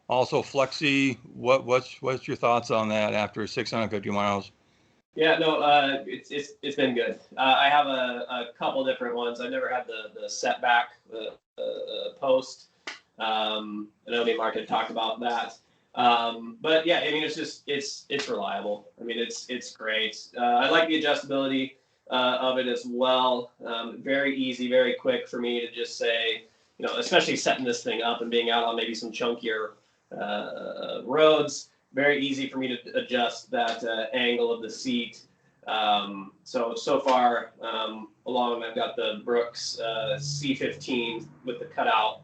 also flexy. What's your thoughts on that after 650 miles? Yeah, no, it's been good. I have a couple different ones. I've never had the setback post. I know me and Mark had talked about that. But yeah, I mean, it's reliable. I mean, it's great. I like the adjustability of it as well. Very easy, very quick for me to just say, especially setting this thing up and being out on maybe some chunkier roads. Very easy for me to adjust that angle of the seat. So far along, I've got the Brooks C15 with the cutout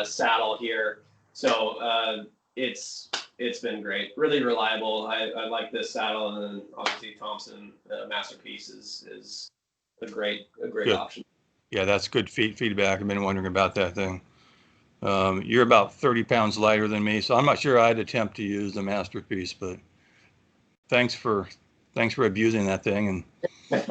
saddle here. So it's been great, really reliable. I like this saddle, and then obviously Thompson Masterpiece is a great Good. option. Yeah, that's good feedback. I've been wondering about that thing. You're about 30 pounds lighter than me, so I'm not sure I'd attempt to use the Masterpiece, but thanks for abusing that thing. And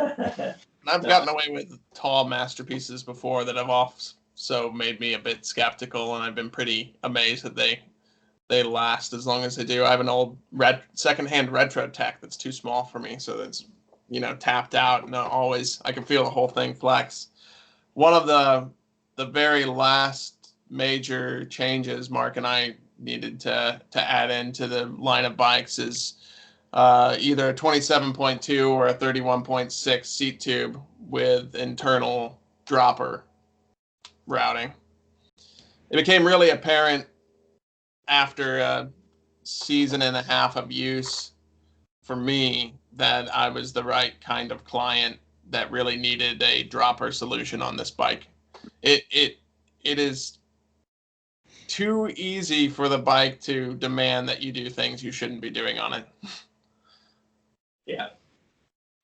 I've gotten away with tall masterpieces before that have also made me a bit skeptical, and I've been pretty amazed that they last as long as they do. I have an old secondhand retro tech that's too small for me, so that's tapped out, and I can feel the whole thing flex. One of the very last major changes Mark and I needed to add into the line of bikes is either a 27.2 or a 31.6 seat tube with internal dropper routing. It became really apparent after a season and a half of use for me that I was the right kind of client that really needed a dropper solution on this bike. It is too easy for the bike to demand that you do things you shouldn't be doing on it. Yeah.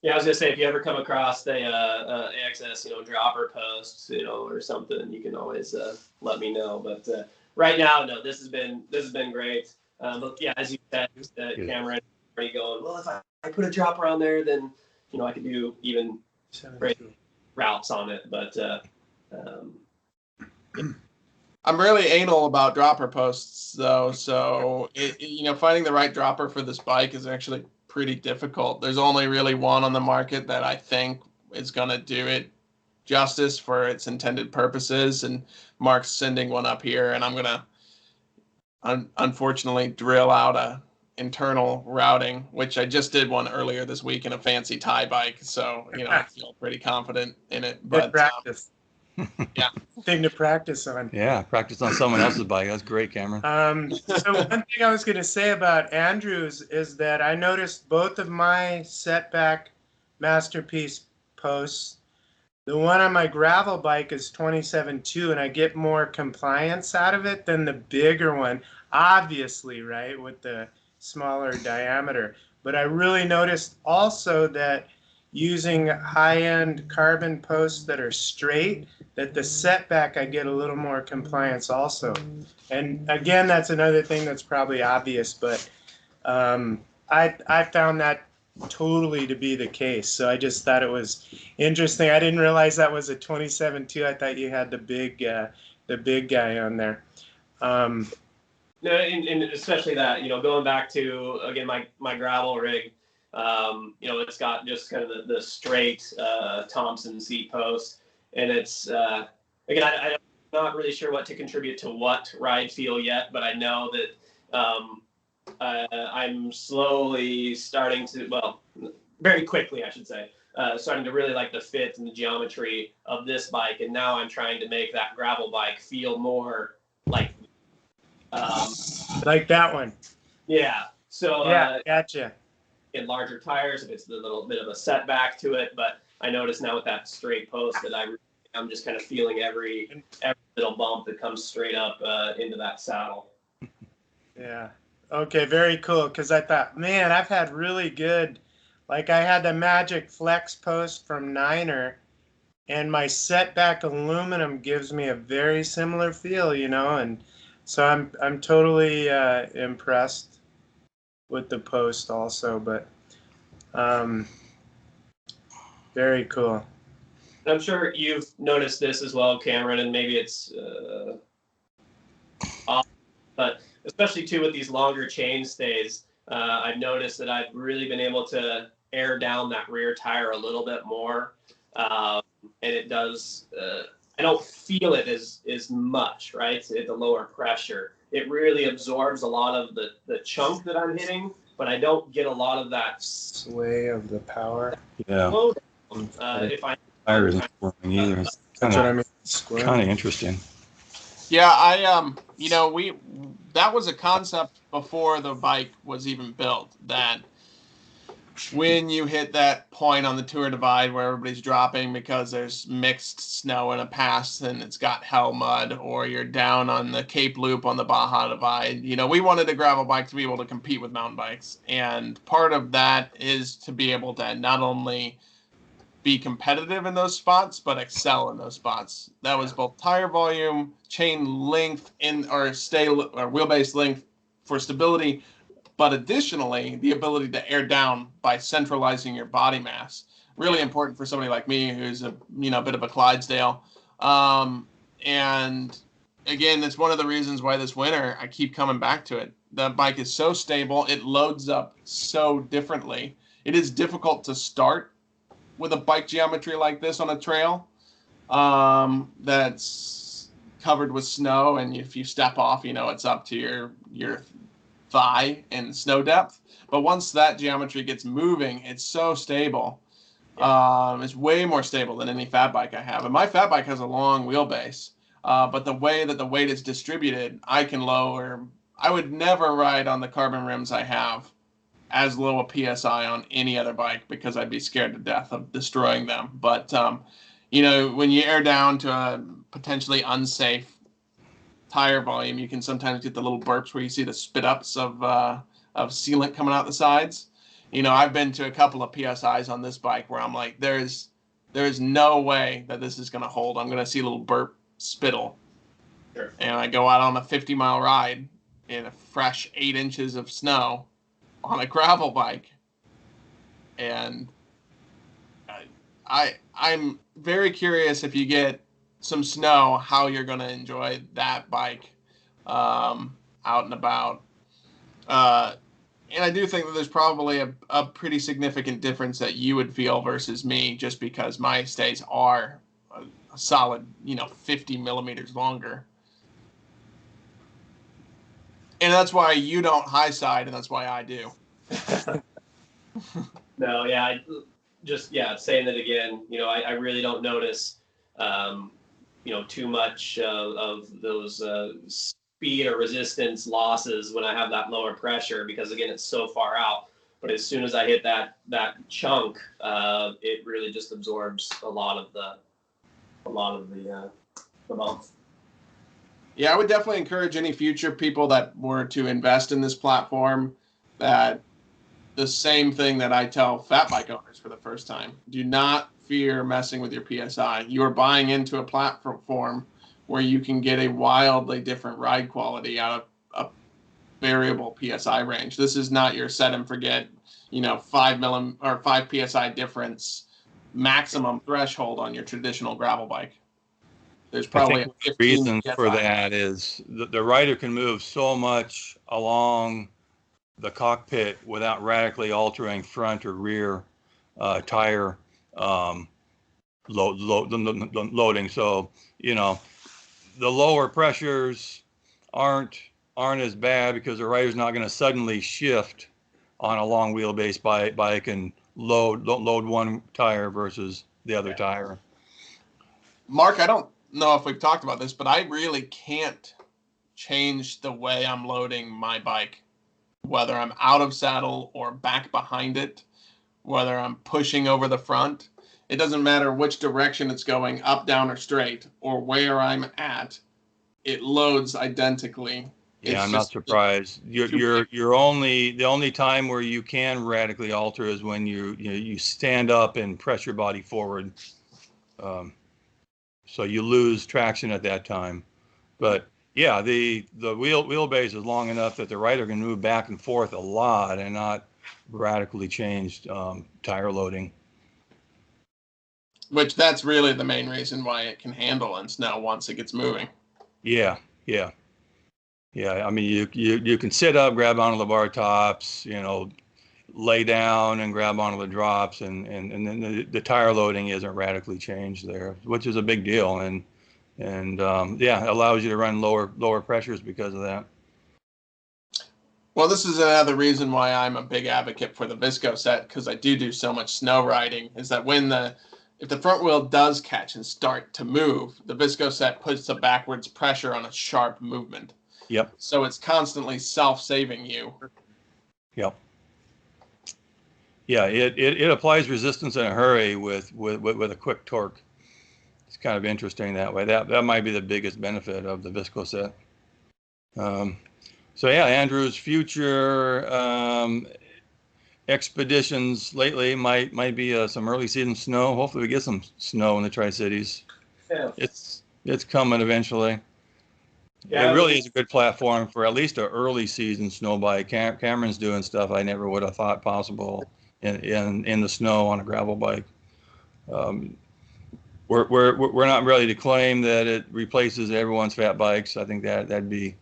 Yeah, I was gonna say, if you ever come across the AXS, dropper posts, or something, you can always let me know. But right now, no, this has been great. But yeah, as you said, Cameron already going, well, if I put a dropper on there, then I could do even great routes on it. But I'm really anal about dropper posts, though. So finding the right dropper for this bike is actually pretty difficult. There's only really one on the market that I think is going to do it justice for its intended purposes, and Mark's sending one up here, and I'm going to unfortunately drill out a internal routing, which I just did one earlier this week in a fancy Thai bike, so I feel pretty confident in it. Good practice. Yeah, thing to practice on. Yeah, practice on someone else's bike. That's great, Cameron. So one thing I was going to say about Andrew's is that I noticed both of my setback Masterpiece posts. The one on my gravel bike is 27.2, and I get more compliance out of it than the bigger one, obviously, right, with the smaller diameter. But I really noticed also that using high-end carbon posts that are straight, that the setback I get a little more compliance also. And again, that's another thing that's probably obvious, but I found that totally to be the case. So I just thought it was interesting. I didn't realize that was a 27.2. I thought you had the big guy on there. No, and especially that, going back to, again, my gravel rig, it's got just kind of the straight Thompson seat post. And it's, again, I'm not really sure what to contribute to what ride feel yet, but I know that I'm slowly starting to, well, very quickly, I should say, starting to really like the fit and the geometry of this bike. And now I'm trying to make that gravel bike feel more like that one. Yeah. So yeah, gotcha. Get larger tires if it's a little bit of a setback to it, but I notice now with that straight post that I'm just kind of feeling every little bump that comes straight up into that saddle. Yeah. Okay, very cool. Because I thought, man, I've had really good, like I had the Magic Flex post from Niner, and my setback aluminum gives me a very similar feel, and so I'm totally impressed with the post also. But very cool. I'm sure you've noticed this as well, Cameron, and maybe it's off, but especially too with these longer chain stays, I've noticed that I've really been able to air down that rear tire a little bit more, and it does. I don't feel it as much, right? At the lower pressure, it really absorbs a lot of the chunk that I'm hitting, but I don't get a lot of that sway of the power. Yeah. If I tire isn't squirming either. It's kind of interesting. Yeah, that was a concept before the bike was even built, that when you hit that point on the Tour Divide where everybody's dropping because there's mixed snow in a pass and it's got hell mud, or you're down on the Cape Loop on the Baja Divide, we wanted a gravel bike to be able to compete with mountain bikes. And part of that is to be able to not only be competitive in those spots, but excel in those spots. That was both tire volume, chain length, or wheelbase length for stability, but additionally, the ability to air down by centralizing your body mass. Really important for somebody like me who's a bit of a Clydesdale. And again, that's one of the reasons why this winter I keep coming back to it. The bike is so stable. It loads up so differently. It is difficult to start with a bike geometry like this on a trail that's covered with snow, and if you step off, it's up to your thigh in snow depth. But once that geometry gets moving, it's so stable. It's way more stable than any fat bike I have. And my fat bike has a long wheelbase, but the way that the weight is distributed, I can lower. I would never ride on the carbon rims I have as low a PSI on any other bike because I'd be scared to death of destroying them. But, when you air down to a potentially unsafe tire volume, you can sometimes get the little burps where you see the spit ups of sealant coming out the sides. I've been to a couple of PSIs on this bike where I'm like, there's no way that this is going to hold. I'm going to see a little burp spittle. Sure. And I go out on a 50-mile ride in a fresh 8 inches of snow on a gravel bike, and I'm very curious if you get some snow, how you're going to enjoy that bike out and about. And I do think that there's probably a pretty significant difference that you would feel versus me, just because my stays are a solid, 50 millimeters longer. And that's why you don't high side, and that's why I do. No, yeah, saying that again, I really don't notice, too much of those speed or resistance losses when I have that lower pressure, because again, it's so far out. But as soon as I hit that chunk, it really just absorbs a lot of the bumps. Yeah, I would definitely encourage any future people that were to invest in this platform that the same thing that I tell fat bike owners for the first time. Do not fear messing with your PSI. You are buying into a platform where you can get a wildly different ride quality out of a variable PSI range. This is not your set and forget, 5 PSI difference maximum threshold on your traditional gravel bike. There's probably I think the reason for that is the rider can move so much along the cockpit without radically altering front or rear tire loading. So, the lower pressures aren't as bad because the rider's not going to suddenly shift on a long wheelbase bike and load one tire versus the other tire. Mark, I don't know if we've talked about this, but I really can't change the way I'm loading my bike, whether I'm out of saddle or back behind it, whether I'm pushing over the front. It doesn't matter which direction it's going, up, down, or straight, or where I'm at. It loads identically. Yeah, I'm not surprised. The only time where you can radically alter is when you stand up and press your body forward. So you lose traction at that time. But yeah, the wheelbase is long enough that the rider can move back and forth a lot and not radically changed tire loading. Which that's really the main reason why it can handle in snow once it gets moving. Yeah. I mean, you can sit up, grab onto the bar tops, lay down and grab onto the drops, and then the tire loading isn't radically changed there, which is a big deal, and it allows you to run lower pressures because of that. Well, this is another reason why I'm a big advocate for the Visco set, because I do so much snow riding, is that if the front wheel does catch and start to move, the Visco set puts the backwards pressure on a sharp movement. Yep. So it's constantly self-saving you. Yep. Yeah, it applies resistance in a hurry with a quick torque. It's kind of interesting that way. That might be the biggest benefit of the Visco set. So yeah, Andrew's future expeditions lately might be some early season snow. Hopefully we get some snow in the Tri-Cities. Yeah. It's coming eventually. Yeah, it really is a good platform for at least an early season snow bike. Cameron's doing stuff I never would have thought possible in the snow on a gravel bike. We're not ready to claim that it replaces everyone's fat bikes. I think that'd be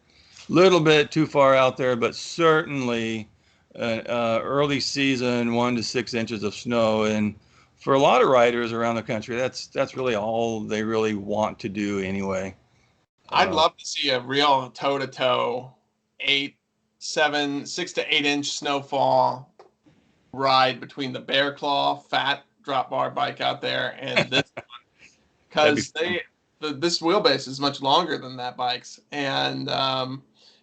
a little bit too far out there, but certainly early season 1 to 6 inches of snow, and for a lot of riders around the country, that's really all they really want to do anyway. I'd love to see a real toe-to-toe 6 to 8 inch snowfall ride between the Bear Claw fat drop bar bike out there and this one, because this wheelbase is much longer than that bike's, and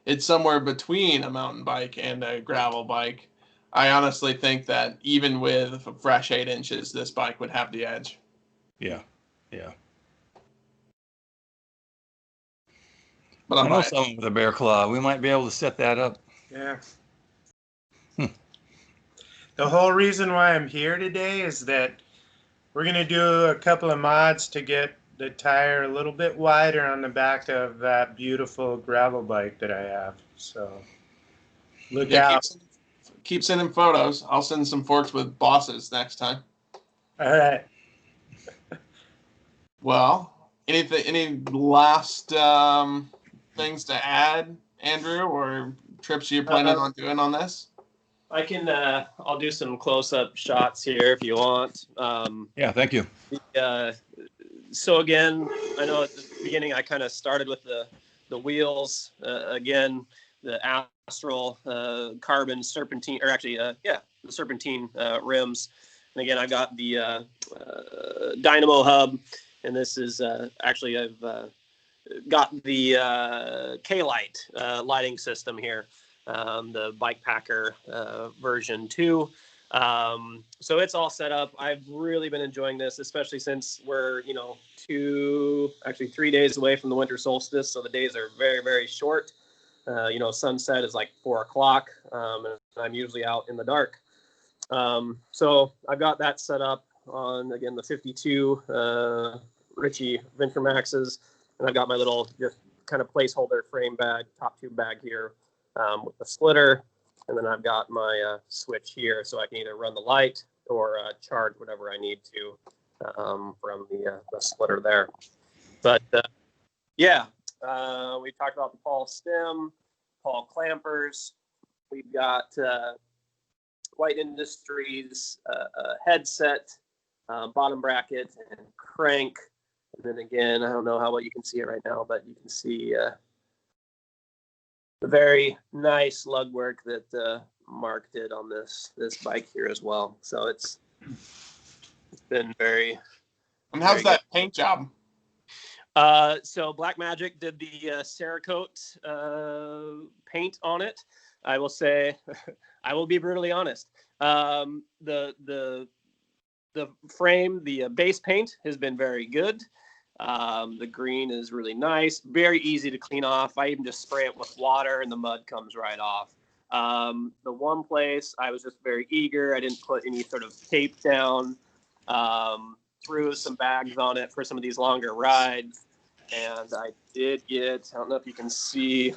it's somewhere between a mountain bike and a gravel bike. I honestly think that even with a fresh 8 inches, this bike would have the edge. Yeah. But I know someone with a Bear Claw. We might be able to set that up. Yeah. The whole reason why I'm here today is that we're going to do a couple of mods to get the tire a little bit wider on the back of that beautiful gravel bike that I have. So look out. Keep sending photos. I'll send some forks with bosses next time. All right. Well, any last things to add, Andrew, or trips you're planning on doing on this? I can. I'll do some close-up shots here if you want. Yeah, thank you. So again, I know at the beginning I kind of started with the wheels. Again, the Astral carbon serpentine, or actually, the serpentine rims. And again, I got the Dynamo hub, and this is actually I've got the K-Light lighting system here, the Bike Packer version 2. So it's all set up. I've really been enjoying this, especially since we're 3 days away from the winter solstice, so the days are very, very short. Sunset is like 4 o'clock, and I'm usually out in the dark. So I've got that set up on, again, the 52 Ritchie Venture Maxes, and I've got my little just kind of placeholder frame bag, top tube bag here with the splitter, and then I've got my switch here, so I can either run the light or charge whatever I need to from the splitter there. But yeah, we talked about the Paul stem, Paul clampers. We've got White Industries headset, bottom bracket, and crank. And then again, I don't know how well you can see it right now, but you can see the very nice lug work that Mark did on this bike here as well. So it's been very. And how's that paint job? So Black Magic did the Cerakote paint on it. I will say, I will be brutally honest. The frame, the base paint has been very good. The green is really nice, very easy to clean off. I even just spray it with water and the mud comes right off. The one place I was just very eager, I didn't put any sort of tape down, threw some bags on it for some of these longer rides. And I did get, I don't know if you can see,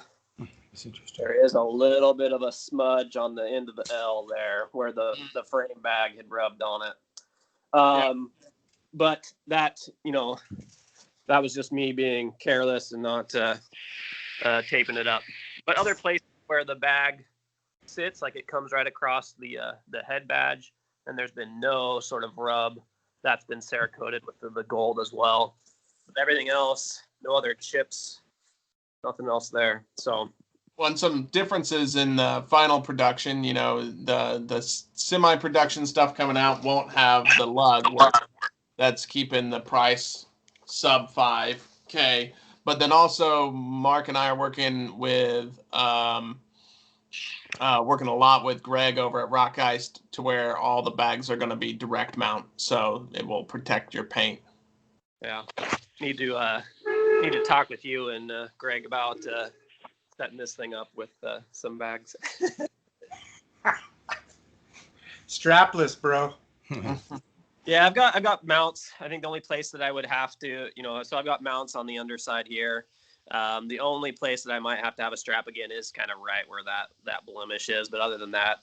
there is a little bit of a smudge on the end of the L there where the frame bag had rubbed on it. But that, that was just me being careless and not taping it up. But other places where the bag sits, like it comes right across the head badge, and there's been no sort of rub. That's been Cerakoted with the gold as well. But everything else, no other chips, nothing else there. So, well, some differences in the final production. The semi-production stuff coming out won't have the lug work. That's keeping the price sub $5K. But then also, Mark and I are working with working a lot with Greg over at Rock Ice to where all the bags are going to be direct mount, so it will protect your paint. Yeah, need to talk with you and Greg about setting this thing up with some bags. Strapless, bro. Yeah, I've got mounts. I think the only place that I would have to, so I've got mounts on the underside here. The only place that I might have to have a strap again is kind of right where that blemish is. But other than that,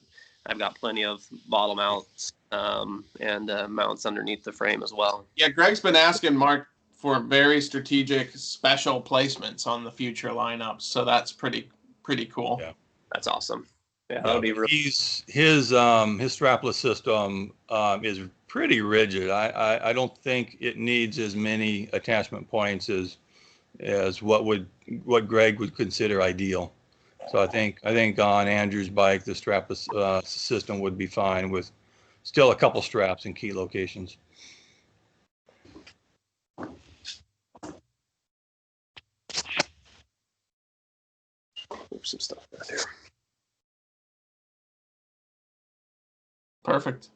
I've got plenty of bottle mounts and mounts underneath the frame as well. Yeah, Greg's been asking Mark for very strategic special placements on the future lineups, so that's pretty cool. Yeah, that's awesome. Yeah, that would be really. His strapless system is pretty rigid. I don't think it needs as many attachment points as what Greg would consider ideal. So I think on Andrew's bike the strapless system would be fine with still a couple straps in key locations. Oops, some stuff right there. Perfect.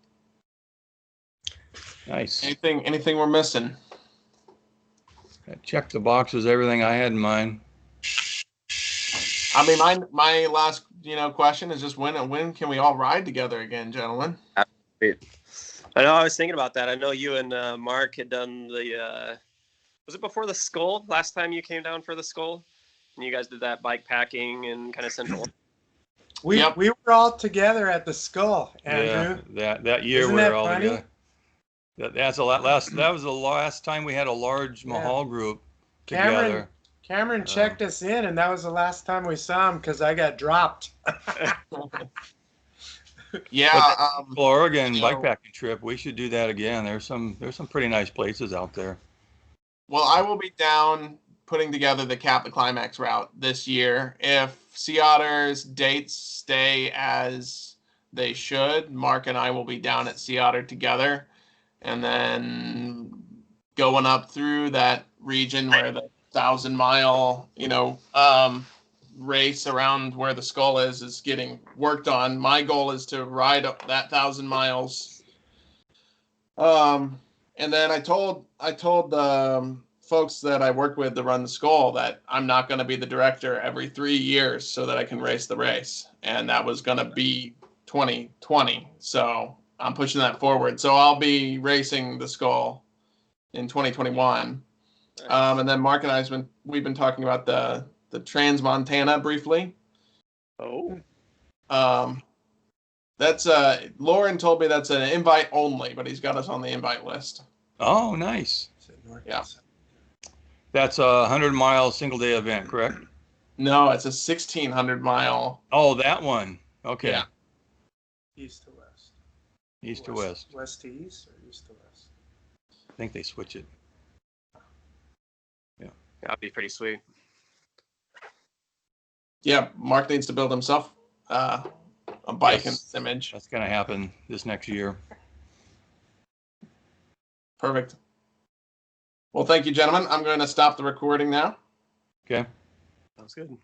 Nice. Anything we're missing? I checked the boxes, everything I had in mind. I mean, my last question is just when can we all ride together again, gentlemen? I know, I was thinking about that. I know you and Mark had done the was it before the Skull last time you came down for the Skull, and you guys did that bike packing and kind of central. We were all together at the Skull, Andrew. Yeah, that year Isn't we that were all funny? together. That was the last time we had a large Mahall group together. Cameron checked us in, and that was the last time we saw him because I got dropped. Yeah, Oregon bikepacking trip. We should do that again. There's some pretty nice places out there. Well, I will be down putting together the Cap the Climax route this year. If Sea Otter's dates stay as they should, Mark and I will be down at Sea Otter together, and then going up through that region where the 1,000-mile, race around where the Skull is getting worked on. My goal is to ride up that 1,000 miles. And then I told the folks that I work with to run the Skull that I'm not going to be the director every 3 years so that I can race the race. And that was going to be 2020. So I'm pushing that forward. So I'll be racing the Skull in 2021. Nice. And then Mark and we've been talking about the Trans-Montana briefly. Oh, That's Lauren told me that's an invite only, but he's got us on the invite list. Oh, nice. Yeah. That's a 100-mile single-day event, correct? No, it's a 1,600-mile. Oh, that one. Okay. Yeah. East to west. East to west. West to east or east to west? I think they switch it. that'd be pretty sweet. Yeah, Mark needs to build himself a bike Yes. and image. That's going to happen this next year. Perfect. Well, thank you, gentlemen. I'm going to stop the recording now. Okay. Sounds good.